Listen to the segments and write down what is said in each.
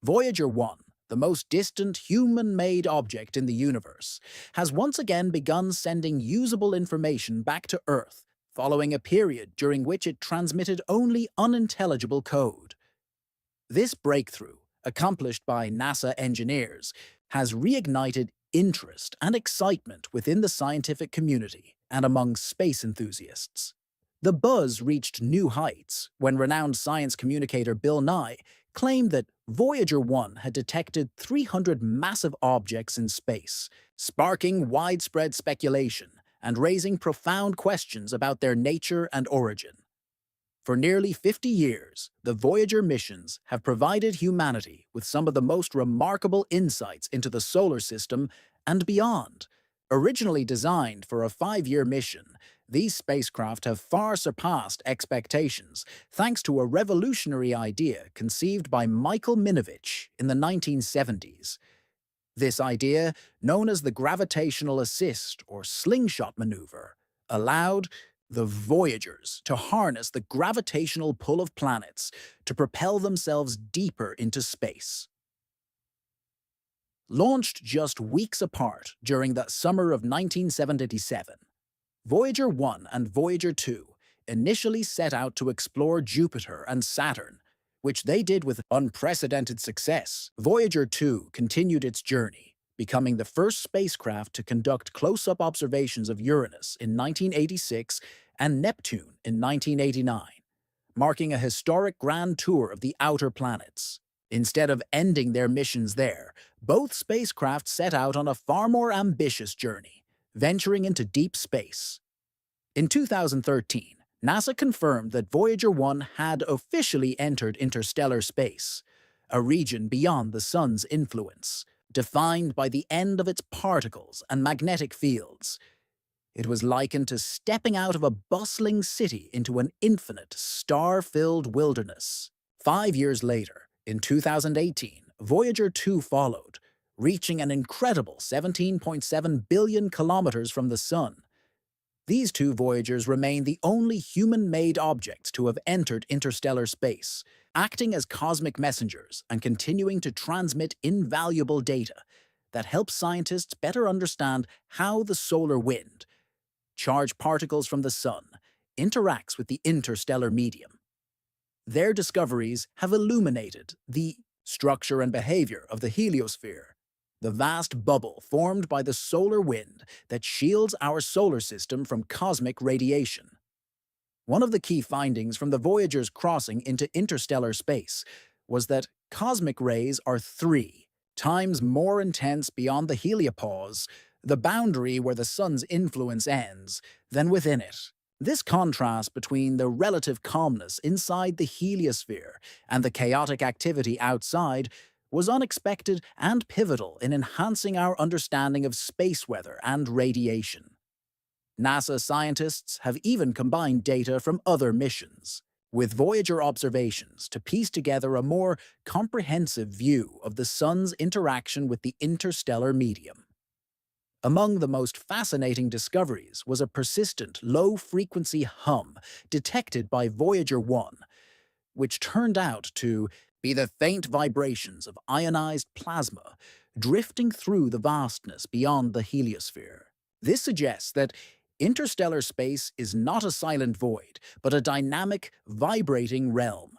Voyager 1, the most distant human-made object in the universe, has once again begun sending usable information back to Earth, following a period during which it transmitted only unintelligible code. This breakthrough, accomplished by NASA engineers, has reignited interest and excitement within the scientific community and among space enthusiasts. The buzz reached new heights when renowned science communicator Bill Nye claimed that Voyager 1 had detected 300 massive objects in space, sparking widespread speculation and raising profound questions about their nature and origin. For nearly 50 years, the Voyager missions have provided humanity with some of the most remarkable insights into the solar system and beyond. Originally designed for a 5-year mission, these spacecraft have far surpassed expectations thanks to a revolutionary idea conceived by Michael Minovich in the 1970s. This idea, known as the gravitational assist or slingshot maneuver, allowed the Voyagers to harness the gravitational pull of planets to propel themselves deeper into space. Launched just weeks apart during the summer of 1977, Voyager 1 and Voyager 2 initially set out to explore Jupiter and Saturn, which they did with unprecedented success. Voyager 2 continued its journey, becoming the first spacecraft to conduct close-up observations of Uranus in 1986 and Neptune in 1989, marking a historic grand tour of the outer planets. Instead of ending their missions there, both spacecraft set out on a far more ambitious journey, venturing into deep space. In 2013, NASA confirmed that Voyager 1 had officially entered interstellar space, a region beyond the Sun's influence, defined by the end of its particles and magnetic fields. It was likened to stepping out of a bustling city into an infinite, star-filled wilderness. 5 years later, in 2018, Voyager 2 followed, reaching an incredible 17.7 billion kilometers from the Sun. These two Voyagers remain the only human-made objects to have entered interstellar space, acting as cosmic messengers and continuing to transmit invaluable data that helps scientists better understand how the solar wind, charged particles from the Sun, interacts with the interstellar medium. Their discoveries have illuminated the structure and behavior of the heliosphere, the vast bubble formed by the solar wind that shields our solar system from cosmic radiation. One of the key findings from the Voyager's crossing into interstellar space was that cosmic rays are 3 times more intense beyond the heliopause, the boundary where the Sun's influence ends, than within it. This contrast between the relative calmness inside the heliosphere and the chaotic activity outside was unexpected and pivotal in enhancing our understanding of space weather and radiation. NASA scientists have even combined data from other missions with Voyager observations to piece together a more comprehensive view of the Sun's interaction with the interstellar medium. Among the most fascinating discoveries was a persistent low-frequency hum detected by Voyager 1, which turned out to be the faint vibrations of ionized plasma drifting through the vastness beyond the heliosphere. This suggests that interstellar space is not a silent void, but a dynamic, vibrating realm.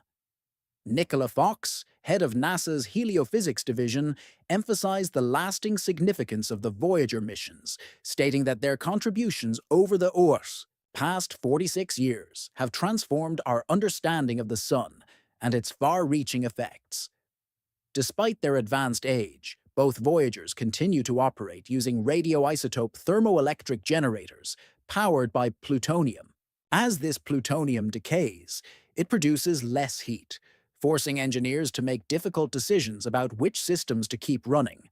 Nicola Fox, head of NASA's Heliophysics Division, emphasized the lasting significance of the Voyager missions, stating that their contributions over the past 46 years have transformed our understanding of the Sun and its far-reaching effects. Despite their advanced age, both Voyagers continue to operate using radioisotope thermoelectric generators powered by plutonium. As this plutonium decays, it produces less heat, forcing engineers to make difficult decisions about which systems to keep running.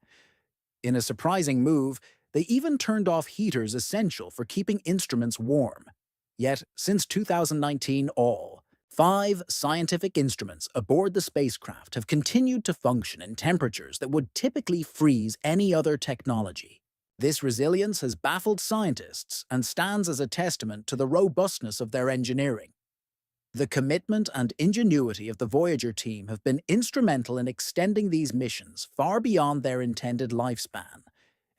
In a surprising move, they even turned off heaters essential for keeping instruments warm. Yet, since 2019, all 5 scientific instruments aboard the spacecraft have continued to function in temperatures that would typically freeze any other technology. This resilience has baffled scientists and stands as a testament to the robustness of their engineering. The commitment and ingenuity of the Voyager team have been instrumental in extending these missions far beyond their intended lifespan,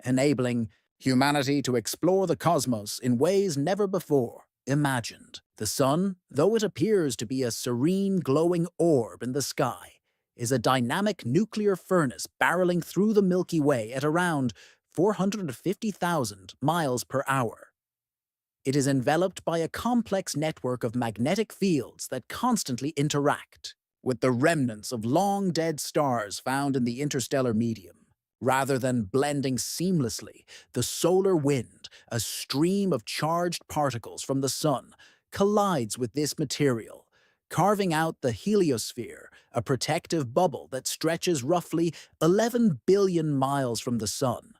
enabling humanity to explore the cosmos in ways never before imagined. The Sun, though it appears to be a serene, glowing orb in the sky, is a dynamic nuclear furnace barreling through the Milky Way at around 450,000 miles per hour. It is enveloped by a complex network of magnetic fields that constantly interact with the remnants of long-dead stars found in the interstellar medium. Rather than blending seamlessly, the solar wind, a stream of charged particles from the Sun, collides with this material, carving out the heliosphere, a protective bubble that stretches roughly 11 billion miles from the Sun.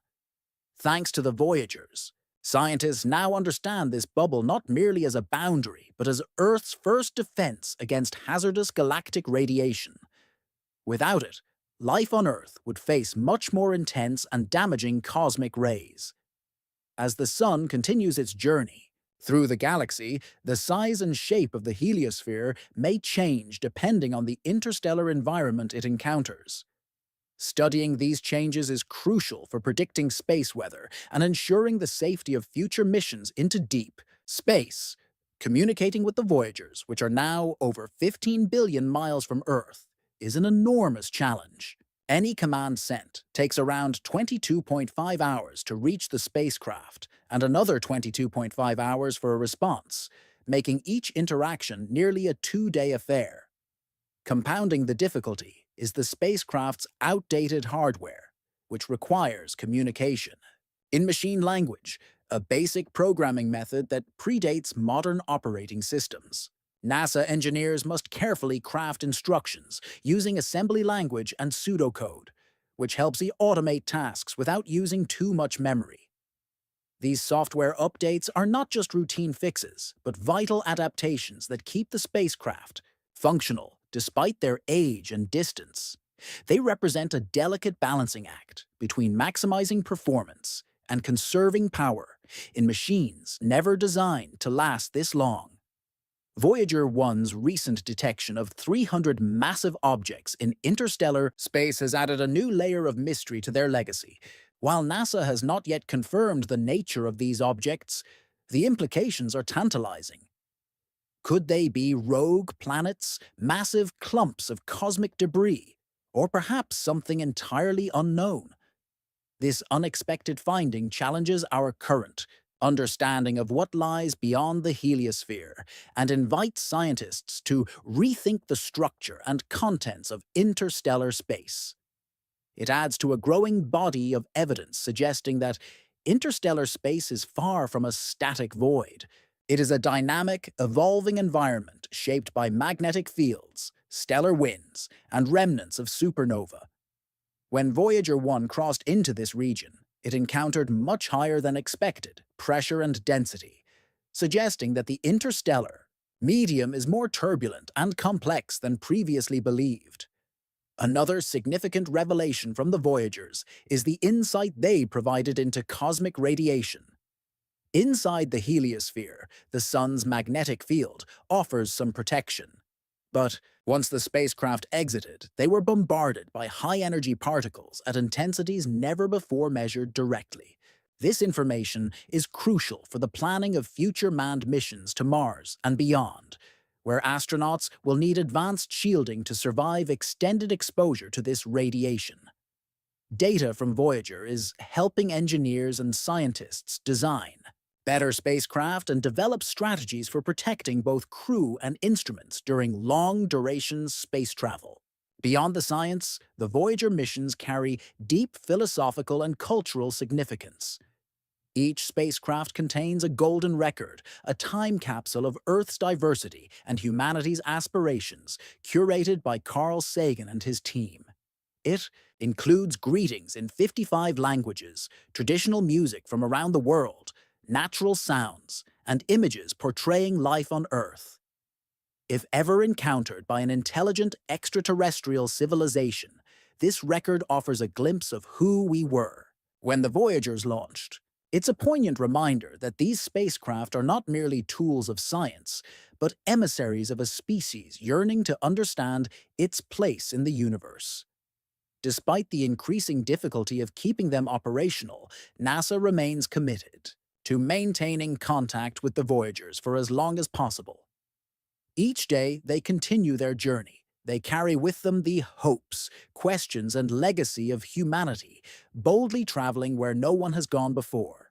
Thanks to the Voyagers, scientists now understand this bubble not merely as a boundary, but as Earth's first defense against hazardous galactic radiation. Without it, life on Earth would face much more intense and damaging cosmic rays. As the Sun continues its journey through the galaxy, the size and shape of the heliosphere may change depending on the interstellar environment it encounters. Studying these changes is crucial for predicting space weather and ensuring the safety of future missions into deep space. Communicating with the Voyagers, which are now over 15 billion miles from Earth, is an enormous challenge. Any command sent takes around 22.5 hours to reach the spacecraft and another 22.5 hours for a response, making each interaction nearly a two-day affair. Compounding the difficulty is the spacecraft's outdated hardware, which requires communication in machine language, a basic programming method that predates modern operating systems. NASA engineers must carefully craft instructions using assembly language and pseudocode, which helps automate tasks without using too much memory. These software updates are not just routine fixes, but vital adaptations that keep the spacecraft functional despite their age and distance. They represent a delicate balancing act between maximizing performance and conserving power in machines never designed to last this long. Voyager 1's recent detection of 300 massive objects in interstellar space has added a new layer of mystery to their legacy. While NASA has not yet confirmed the nature of these objects, the implications are tantalizing. Could they be rogue planets, massive clumps of cosmic debris, or perhaps something entirely unknown? This unexpected finding challenges our current understanding of what lies beyond the heliosphere and invites scientists to rethink the structure and contents of interstellar space. It adds to a growing body of evidence suggesting that interstellar space is far from a static void. It is a dynamic, evolving environment shaped by magnetic fields, stellar winds, and remnants of supernova. When Voyager 1 crossed into this region, it encountered much higher than expected pressure and density, suggesting that the interstellar medium is more turbulent and complex than previously believed. Another significant revelation from the Voyagers is the insight they provided into cosmic radiation. Inside the heliosphere, the Sun's magnetic field offers some protection. But once the spacecraft exited, they were bombarded by high-energy particles at intensities never before measured directly. This information is crucial for the planning of future manned missions to Mars and beyond, where astronauts will need advanced shielding to survive extended exposure to this radiation. Data from Voyager is helping engineers and scientists design better spacecraft and develop strategies for protecting both crew and instruments during long-duration space travel. Beyond the science, the Voyager missions carry deep philosophical and cultural significance. Each spacecraft contains a golden record, a time capsule of Earth's diversity and humanity's aspirations, curated by Carl Sagan and his team. It includes greetings in 55 languages, traditional music from around the world, natural sounds, and images portraying life on Earth. If ever encountered by an intelligent extraterrestrial civilization, this record offers a glimpse of who we were. When the Voyagers launched, It's a poignant reminder that these spacecraft are not merely tools of science, but emissaries of a species yearning to understand its place in the universe. Despite the increasing difficulty of keeping them operational, NASA remains committed to maintaining contact with the Voyagers for as long as possible. Each day, they continue their journey. They carry with them the hopes, questions, and legacy of humanity, boldly traveling where no one has gone before.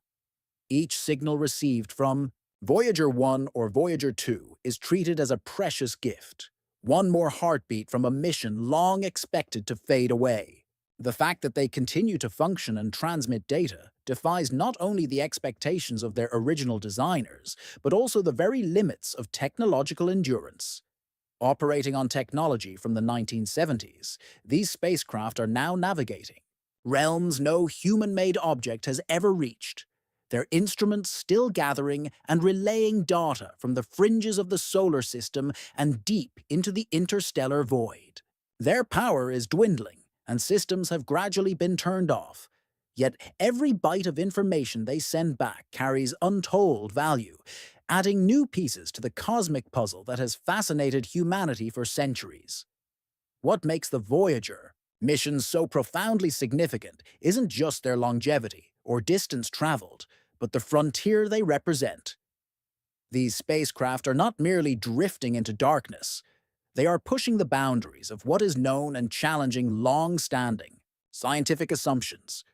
Each signal received from Voyager 1 or Voyager 2 is treated as a precious gift, one more heartbeat from a mission long expected to fade away. The fact that they continue to function and transmit data defies not only the expectations of their original designers, but also the very limits of technological endurance. Operating on technology from the 1970s, these spacecraft are now navigating realms no human-made object has ever reached, their instruments still gathering and relaying data from the fringes of the solar system and deep into the interstellar void. Their power is dwindling, and systems have gradually been turned off. Yet every byte of information they send back carries untold value, adding new pieces to the cosmic puzzle that has fascinated humanity for centuries. What makes the Voyager missions so profoundly significant isn't just their longevity or distance traveled, but the frontier they represent. These spacecraft are not merely drifting into darkness, they are pushing the boundaries of what is known and challenging long-standing scientific assumptions.